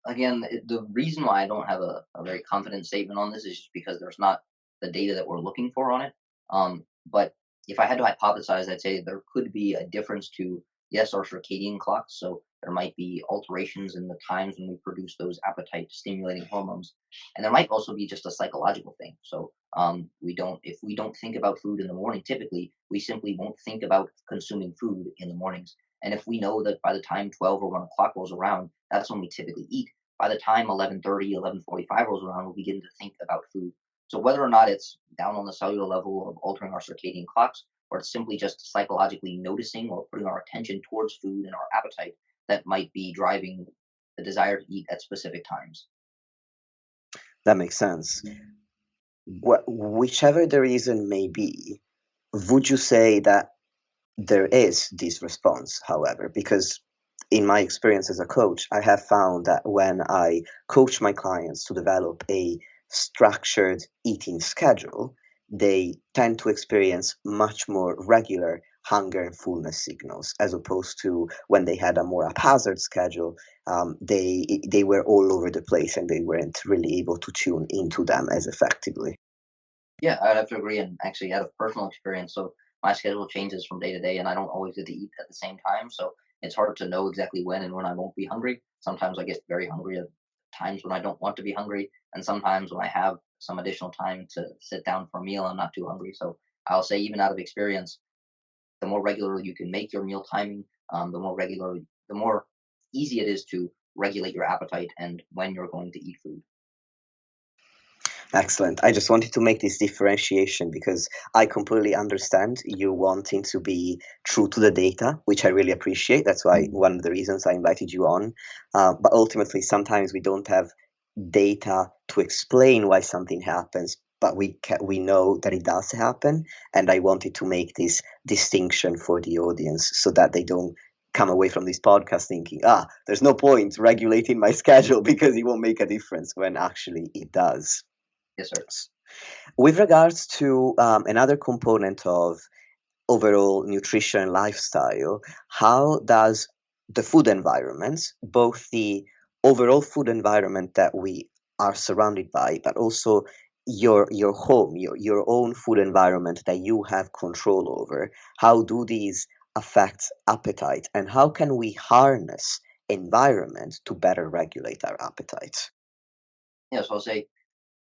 again the reason why I don't have a very confident statement on this is just because there's not the data that we're looking for on it. But if I had to hypothesize, I'd say there could be a difference to, yes, our circadian clocks. So there might be alterations in the times when we produce those appetite stimulating hormones, and there might also be just a psychological thing. So if we don't think about food in the morning, typically we simply won't think about consuming food in the mornings. And if we know that by the time 12 or 1 o'clock rolls around, that's when we typically eat. By the time 11:30, 11:45 rolls around, we'll begin to think about food. So whether or not it's down on the cellular level of altering our circadian clocks, or it's simply just psychologically noticing or putting our attention towards food and our appetite, that might be driving the desire to eat at specific times. That makes sense. Whichever the reason may be, would you say that there is this response, however? Because in my experience as a coach, I have found that when I coach my clients to develop a structured eating schedule, they tend to experience much more regular hunger and fullness signals, as opposed to when they had a more haphazard schedule. They were all over the place and they weren't really able to tune into them as effectively. Yeah, I'd have to agree. And actually, out of personal experience, so my schedule changes from day to day, and I don't always get to eat at the same time. So it's hard to know exactly when and when I won't be hungry. Sometimes I get very hungry at times when I don't want to be hungry, and sometimes when I have some additional time to sit down for a meal, I'm not too hungry. So I'll say, even out of experience, the more regular you can make your meal timing, the more easy it is to regulate your appetite and when you're going to eat food. Excellent. I just wanted to make this differentiation because I completely understand you wanting to be true to the data, which I really appreciate. That's why one of the reasons I invited you on. But ultimately, sometimes we don't have data to explain why something happens, but we know that it does happen. And I wanted to make this distinction for the audience so that they don't come away from this podcast thinking, there's no point regulating my schedule because it won't make a difference when actually it does. Yes, sir. With regards to another component of overall nutrition and lifestyle, how does the food environment, both the overall food environment that we are surrounded by, but also your home, your own food environment that you have control over, how do these affect appetite, and how can we harness environment to better regulate our appetite? Yes, I'll say,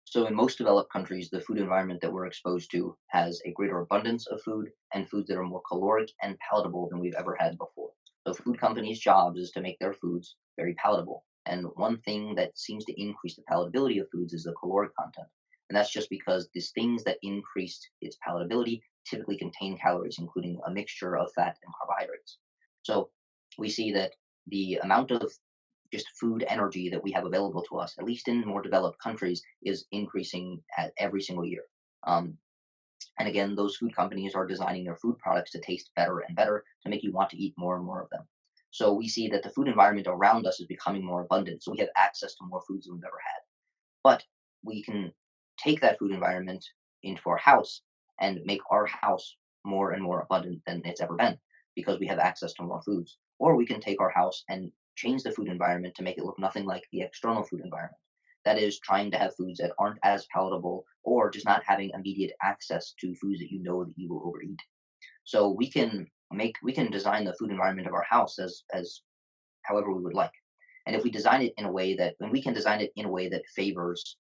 so in most developed countries, the food environment that we're exposed to has a greater abundance of food and foods that are more caloric and palatable than we've ever had before. So food companies' jobs is to make their foods very palatable. And one thing that seems to increase the palatability of foods is the caloric content. And that's just because these things that increase its palatability typically contain calories, including a mixture of fat and carbohydrates. So we see that the amount of just food energy that we have available to us, at least in more developed countries, is increasing at every single year. Um, and again, those food companies are designing their food products to taste better and better to make you want to eat more and more of them. So we see that the food environment around us is becoming more abundant. So we have access to more foods than we've ever had. But we can take that food environment into our house and make our house more and more abundant than it's ever been because we have access to more foods. Or we can take our house and change the food environment to make it look nothing like the external food environment. That is, trying to have foods that aren't as palatable or just not having immediate access to foods that you know that you will overeat. So we can design the food environment of our house as however we would like. And if we design it in a way that, and we can design it in a way that favors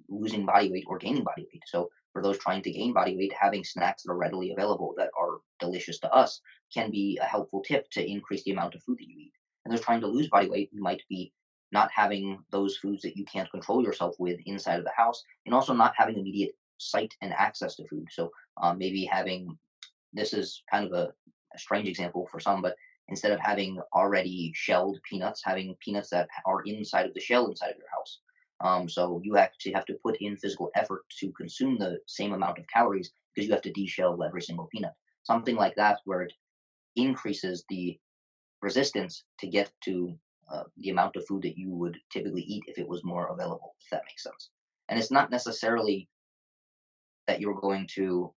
losing body weight or gaining body weight. So for those trying to gain body weight, having snacks that are readily available that are delicious to us can be a helpful tip to increase the amount of food that you eat. And those trying to lose body weight, you might be not having those foods that you can't control yourself with inside of the house, and also not having immediate sight and access to food. So maybe having, this is kind of a strange example for some, but instead of having already shelled peanuts, having peanuts that are inside of the shell inside of your house. So you actually have to put in physical effort to consume the same amount of calories because you have to deshell every single peanut. Something like that, where it increases the resistance to get to the amount of food that you would typically eat if it was more available, if that makes sense. And it's not necessarily that you're going to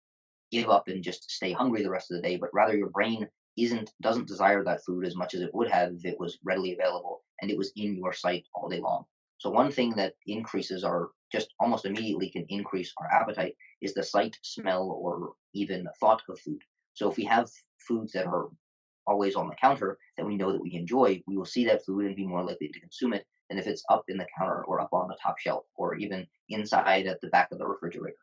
give up and just stay hungry the rest of the day, but rather your brain doesn't desire that food as much as it would have if it was readily available and it was in your sight all day long. So one thing that increases our just almost immediately can increase our appetite is the sight, smell, or even thought of food. So if we have foods that are always on the counter that we know that we enjoy, we will see that food and be more likely to consume it than if it's up in the counter or up on the top shelf or even inside at the back of the refrigerator.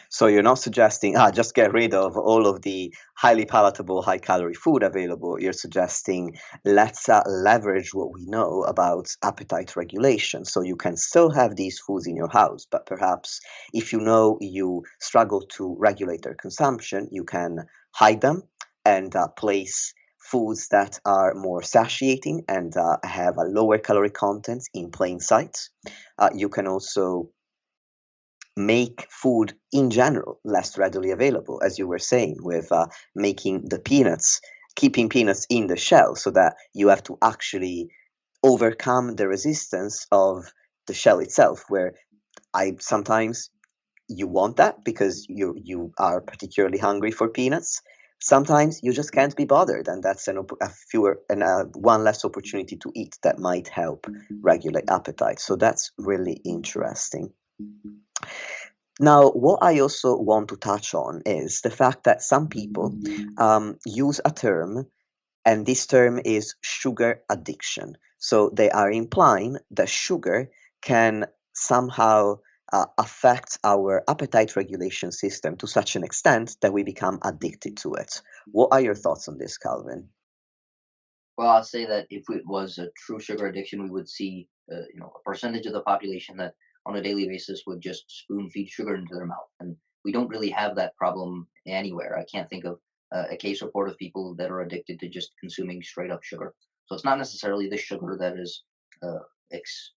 So you're not suggesting, just get rid of all of the highly palatable, high calorie food available. You're suggesting let's leverage what we know about appetite regulation. So you can still have these foods in your house, but perhaps if you know you struggle to regulate their consumption, you can hide them and place foods that are more satiating and have a lower calorie content in plain sight. You can also make food in general less readily available, as you were saying, with making the peanuts, keeping peanuts in the shell so that you have to actually overcome the resistance of the shell itself, where I sometimes you want that because you are particularly hungry for peanuts. Sometimes you just can't be bothered, and that's a fewer and one less opportunity to eat that might help regulate appetite. So that's really interesting. Now, what I also want to touch on is the fact that some people use a term, and this term is sugar addiction. So they are implying that sugar can somehow affect our appetite regulation system to such an extent that we become addicted to it. What are your thoughts on this, Calvin? Well, I'll say that if it was a true sugar addiction, we would see, a percentage of the population that on a daily basis would just spoon feed sugar into their mouth, and we don't really have that problem anywhere. I can't think of a case report of people that are addicted to just consuming straight up sugar. So it's not necessarily the sugar that is uh,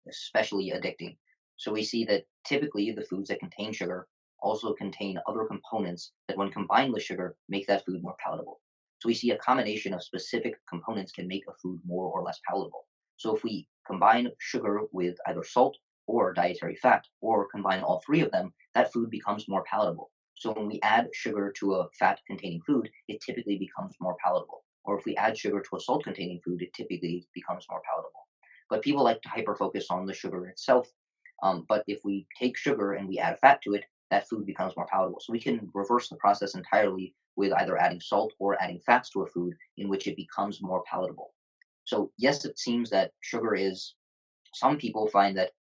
especially addicting. So we see that typically the foods that contain sugar also contain other components that, when combined with sugar, make that food more palatable. So we see a combination of specific components can make a food more or less palatable. So if we combine sugar with either salt or dietary fat, or combine all three of them, that food becomes more palatable. So when we add sugar to a fat containing food, it typically becomes more palatable. Or if we add sugar to a salt containing food, it typically becomes more palatable. But people like to hyper focus on the sugar itself. But if we take sugar and we add fat to it, that food becomes more palatable. So we can reverse the process entirely with either adding salt or adding fats to a food in which it becomes more palatable. So, yes, it seems that sugar is, some people find that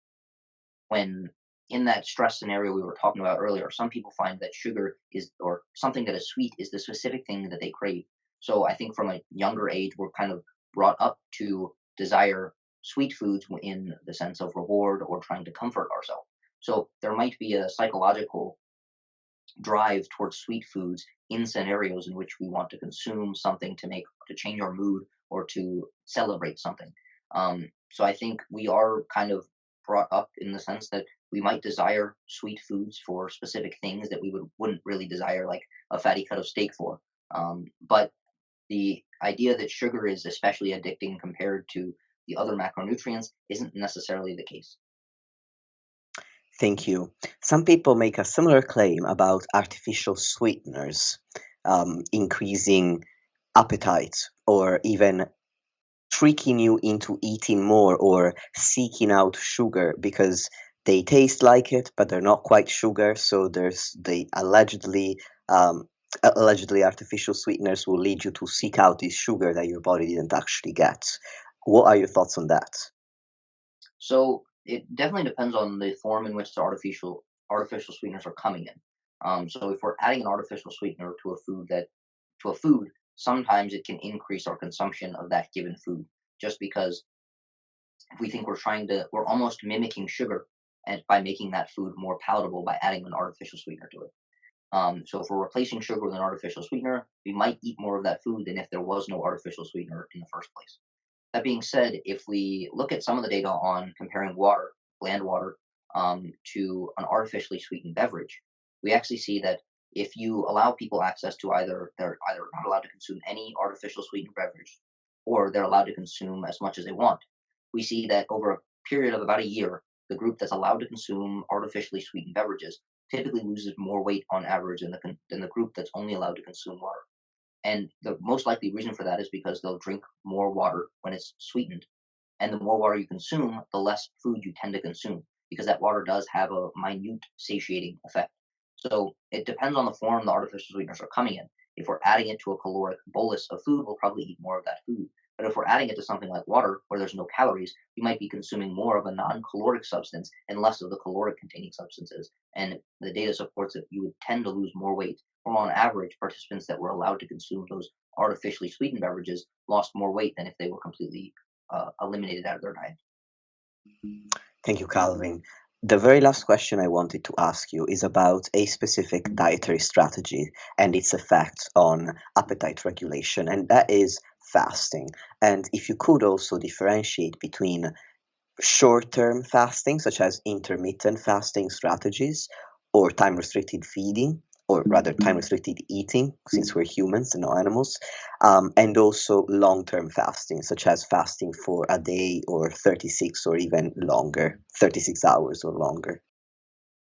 when in that stress scenario we were talking about earlier, some people find that sugar is, or something that is sweet, is the specific thing that they crave. So, I think from a younger age, we're kind of brought up to desire sweet foods in the sense of reward or trying to comfort ourselves. So, there might be a psychological drive towards sweet foods in scenarios in which we want to consume something to change our mood or to celebrate something. So I think we are kind of brought up in the sense that we might desire sweet foods for specific things that we wouldn't really desire, like a fatty cut of steak for. But the idea that sugar is especially addicting compared to the other macronutrients isn't necessarily the case. Thank you. Some people make a similar claim about artificial sweeteners increasing appetite or even tricking you into eating more or seeking out sugar because they taste like it, but they're not quite sugar. So there's the allegedly artificial sweeteners will lead you to seek out this sugar that your body didn't actually get. What are your thoughts on that? So it definitely depends on the form in which the artificial sweeteners are coming in. So if we're adding an artificial sweetener to a food, sometimes it can increase our consumption of that given food, just because if we think we're almost mimicking sugar, and by making that food more palatable by adding an artificial sweetener to it. So if we're replacing sugar with an artificial sweetener, we might eat more of that food than if there was no artificial sweetener in the first place. That being said, if we look at some of the data on comparing water, land water, to an artificially sweetened beverage, we actually see that if you allow people access to either they're either not allowed to consume any artificial sweetened beverage, or they're allowed to consume as much as they want, we see that over a period of about a year, the group that's allowed to consume artificially sweetened beverages typically loses more weight on average than the group that's only allowed to consume water. And the most likely reason for that is because they'll drink more water when it's sweetened. And the more water you consume, the less food you tend to consume because that water does have a minute satiating effect. So it depends on the form the artificial sweeteners are coming in. If we're adding it to a caloric bolus of food, we'll probably eat more of that food. But if we're adding it to something like water, where there's no calories, we might be consuming more of a non caloric substance and less of the caloric containing substances. And the data supports that you would tend to lose more weight. Or on average, participants that were allowed to consume those artificially sweetened beverages lost more weight than if they were completely eliminated out of their diet. Thank you, Calvin. The very last question I wanted to ask you is about a specific dietary strategy and its effect on appetite regulation, and that is fasting. And if you could also differentiate between short-term fasting, such as intermittent fasting strategies, or time-restricted feeding, or rather time-restricted eating, since we're humans and not animals, and also long-term fasting, such as fasting for a day or 36 or even longer, 36 hours or longer.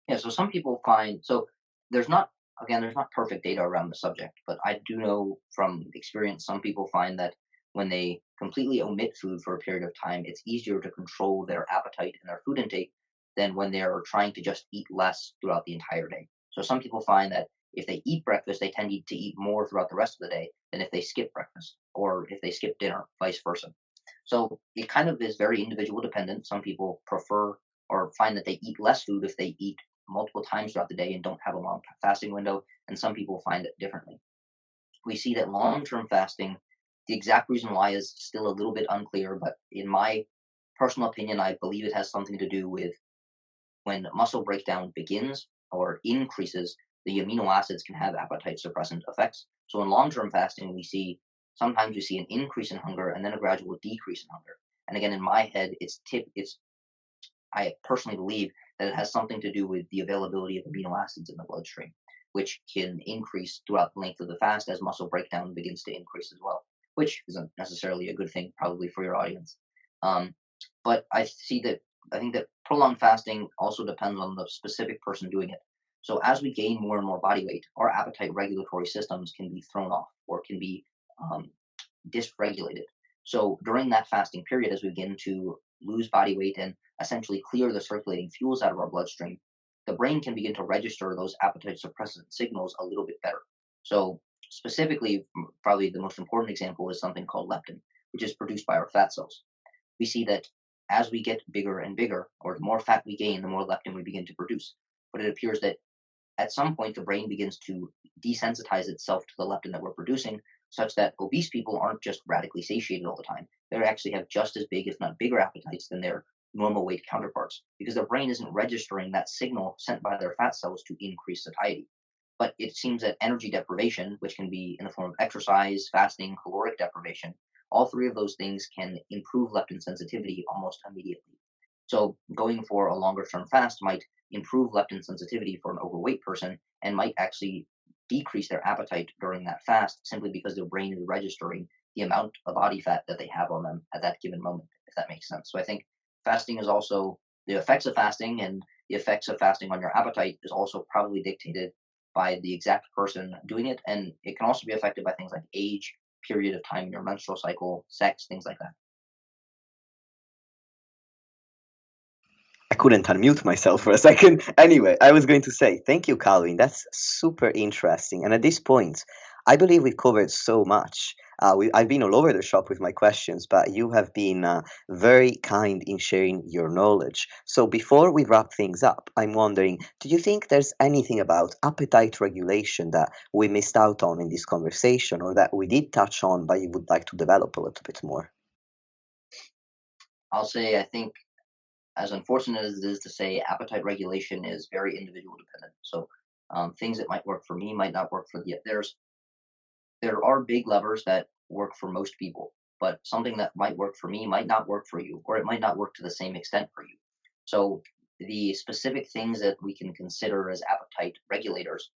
Yeah, so some people find so there's not again there's not perfect data around the subject, but I do know from experience some people find that when they completely omit food for a period of time, it's easier to control their appetite and their food intake than when they're trying to just eat less throughout the entire day. So some people find that if they eat breakfast, they tend to eat more throughout the rest of the day than if they skip breakfast or if they skip dinner, vice versa. So it kind of is very individual dependent. Some people prefer or find that they eat less food if they eat multiple times throughout the day and don't have a long fasting window, and some people find it differently. We see that long term fasting, the exact reason why is still a little bit unclear, but in my personal opinion, I believe it has something to do with when muscle breakdown begins or increases, the amino acids can have appetite suppressant effects. So in long-term fasting, sometimes we see an increase in hunger and then a gradual decrease in hunger. And again, in my head, it's I personally believe that it has something to do with the availability of amino acids in the bloodstream, which can increase throughout the length of the fast as muscle breakdown begins to increase as well, which isn't necessarily a good thing probably for your audience. Um, but I think that prolonged fasting also depends on the specific person doing it. So as we gain more and more body weight, our appetite regulatory systems can be thrown off or can be um, dysregulated. So during that fasting period, as we begin to lose body weight and essentially clear the circulating fuels out of our bloodstream, the brain can begin to register those appetite suppressant signals a little bit better. So specifically, probably the most important example is something called leptin, which is produced by our fat cells. We see that as we get bigger and bigger, or the more fat we gain, the more leptin we begin to produce. But it appears that at some point the brain begins to desensitize itself to the leptin that we're producing, such that obese people aren't just radically satiated all the time. They actually have just as big, if not bigger, appetites than their normal weight counterparts because their brain isn't registering that signal sent by their fat cells to increase satiety. But it seems that energy deprivation, which can be in the form of exercise, fasting, caloric deprivation, all three of those things can improve leptin sensitivity almost immediately. So going for a longer term fast might improve leptin sensitivity for an overweight person and might actually decrease their appetite during that fast simply because their brain is registering the amount of body fat that they have on them at that given moment, if that makes sense. So I think fasting is also the effects of fasting and the effects of fasting on your appetite is also probably dictated by the exact person doing it. And it can also be affected by things like age, period of time in your menstrual cycle, sex, things like that. I couldn't unmute myself for a second. Anyway, I was going to say, thank you, Calvin. That's super interesting. And at this point, I believe we've covered so much. I've been all over the shop with my questions, but you have been very kind in sharing your knowledge. So before we wrap things up, I'm wondering, do you think there's anything about appetite regulation that we missed out on in this conversation or that we did touch on, but you would like to develop a little bit more? I'll say I think as unfortunate as it is to say, appetite regulation is very individual dependent. So things that might work for me might not work for the. There are big levers that work for most people. but something that might work for me might not work for you, or it might not work to the same extent for you. So the specific things that we can consider as appetite regulators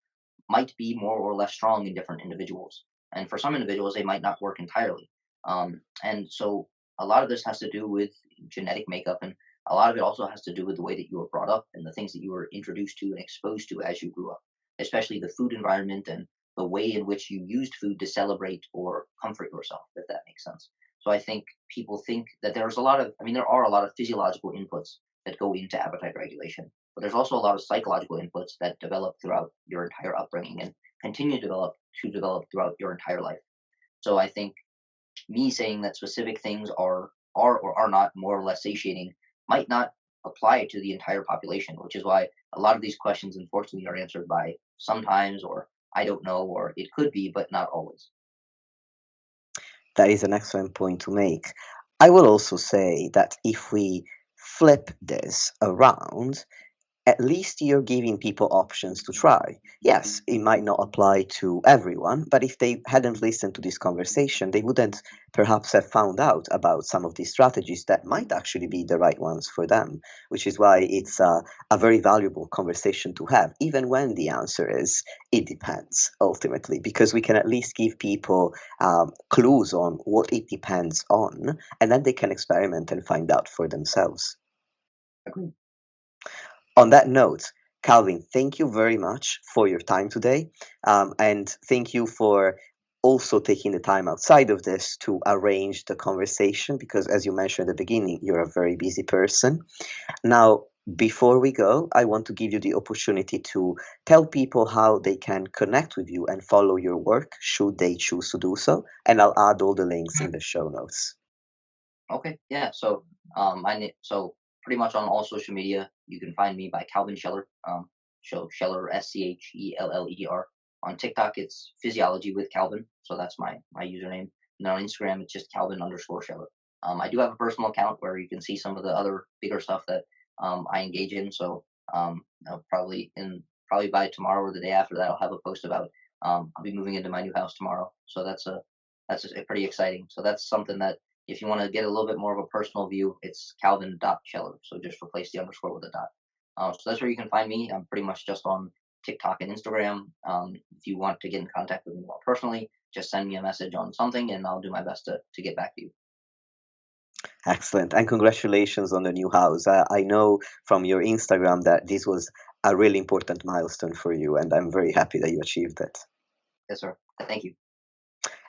might be more or less strong in different individuals. And for some individuals, they might not work entirely. And so a lot of this has to do with genetic makeup, and a lot of it also has to do with the way that you were brought up and the things that you were introduced to and exposed to as you grew up, especially the food environment and the way in which you used food to celebrate or comfort yourself, if that makes sense. So I think people think that there's a lot of, I mean, there are a lot of physiological inputs that go into appetite regulation, but there's also a lot of psychological inputs that develop throughout your entire upbringing and continue to develop throughout your entire life. So I think me saying that specific things are or are not more or less satiating might not apply to the entire population, which is why a lot of these questions unfortunately are answered by sometimes or I don't know or it could be, but not always. That is an excellent point to make. I will also say that if we flip this around, at least you're giving people options to try. Yes, it might not apply to everyone, but if they hadn't listened to this conversation, they wouldn't perhaps have found out about some of these strategies that might actually be the right ones for them, which is why it's a very valuable conversation to have, even when the answer is it depends, ultimately, because we can at least give people clues on what it depends on, and then they can experiment and find out for themselves. Agreed. On that note, Calvin, thank you very much for your time today. And thank you for also taking the time outside of this to arrange the conversation, because as you mentioned at the beginning, you're a very busy person. Now, before we go, I want to give you the opportunity to tell people how they can connect with you and follow your work, should they choose to do so. And I'll add all the links in the show notes. Okay, yeah. So pretty much on all social media, you can find me by Calvin Scheller. So Scheller Scheller. On TikTok, it's Physiology with Calvin. So that's my username. And then on Instagram, it's just Calvin_Scheller. I do have a personal account where you can see some of the other bigger stuff that I engage in. So probably by tomorrow or the day after that, I'll have a post about I'll be moving into my new house tomorrow. So that's pretty exciting. So that's something that if you want to get a little bit more of a personal view, it's Calvin.Scheller. So just replace the underscore with a dot. So that's where you can find me. I'm pretty much just on TikTok and Instagram. If you want to get in contact with me more personally, just send me a message on something and I'll do my best to get back to you. Excellent. And congratulations on the new house. I know from your Instagram that this was a really important milestone for you, and I'm very happy that you achieved it. Yes, sir. Thank you.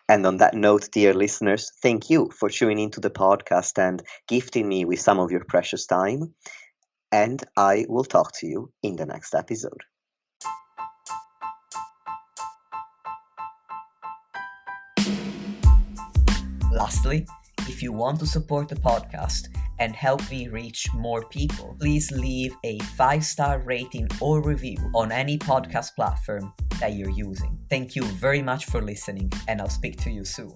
And on that note, dear listeners, thank you for tuning into the podcast and gifting me with some of your precious time. And I will talk to you in the next episode. Lastly, if you want to support the podcast and help me reach more people, please leave a 5-star rating or review on any podcast platform that you're using. Thank you very much for listening, and I'll speak to you soon.